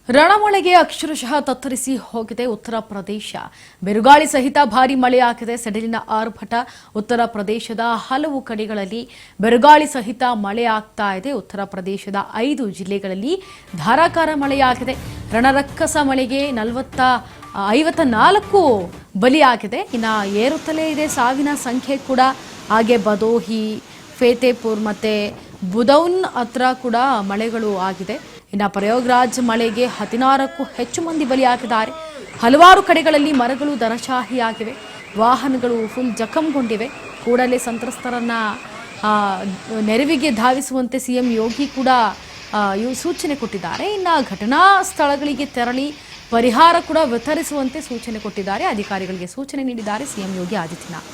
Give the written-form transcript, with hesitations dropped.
ರಣಮಳೆಗೆ ಅಕ್ಷರಶಃ ತತ್ತರಿಸಿ ಹೋಗಿದೆ ಉತ್ತರ ಪ್ರದೇಶ. ಬಿರುಗಾಳಿ ಸಹಿತ ಭಾರೀ ಮಳೆಯಾಗಿದೆ. ಸಿಡಿಲಿನ ಆರ್ಭಟ. ಉತ್ತರ ಪ್ರದೇಶದ ಹಲವು ಕಡೆಗಳಲ್ಲಿ ಬಿರುಗಾಳಿ ಸಹಿತ ಮಳೆ ಆಗ್ತಾ ಇದೆ. ಉತ್ತರ ಪ್ರದೇಶದ 5 ಜಿಲ್ಲೆಗಳಲ್ಲಿ ಧಾರಾಕಾರ ಮಳೆಯಾಗಿದೆ. ರಣರಕ್ಕಸ ಮಳೆಗೆ 54 ಬಲಿಯಾಗಿದೆ. ಇನ್ನು ಏರುತ್ತಲೇ ಇದೆ ಸಾವಿನ ಸಂಖ್ಯೆ ಕೂಡ. ಹಾಗೆ ಬದೋಹಿ, ಫೇತೇಪುರ್ ಮತ್ತೆ ಬುದೌನ್ ಹತ್ರ ಕೂಡ ಮಳೆಗಳು ಆಗಿದೆ. ಇನ್ನು ಪ್ರಯಾಗ್ರಾಜ್ ಮಳೆಗೆ 16ಕ್ಕೂ ಹೆಚ್ಚು ಮಂದಿ ಬಲಿಯಾಗಿದ್ದಾರೆ. ಹಲವಾರು ಕಡೆಗಳಲ್ಲಿ ಮರಗಳು ದರಚಾಹಿಯಾಗಿವೆ. ವಾಹನಗಳು ಫುಲ್ ಜಖಂಗೊಂಡಿವೆ. ಕೂಡಲೇ ಸಂತ್ರಸ್ತರನ್ನ ನೆರವಿಗೆ ಧಾವಿಸುವಂತೆ ಸಿಎಂ ಯೋಗಿ ಕೂಡ ಸೂಚನೆ ಕೊಟ್ಟಿದ್ದಾರೆ. ಇನ್ನು ಘಟನಾ ಸ್ಥಳಗಳಿಗೆ ತೆರಳಿ ಪರಿಹಾರ ಕೂಡ ವಿತರಿಸುವಂತೆ ಸೂಚನೆ ಕೊಟ್ಟಿದ್ದಾರೆ. ಅಧಿಕಾರಿಗಳಿಗೆ ಸೂಚನೆ ನೀಡಿದ್ದಾರೆ ಸಿಎಂ ಯೋಗಿ ಆದಿತ್ಯನಾಥ್.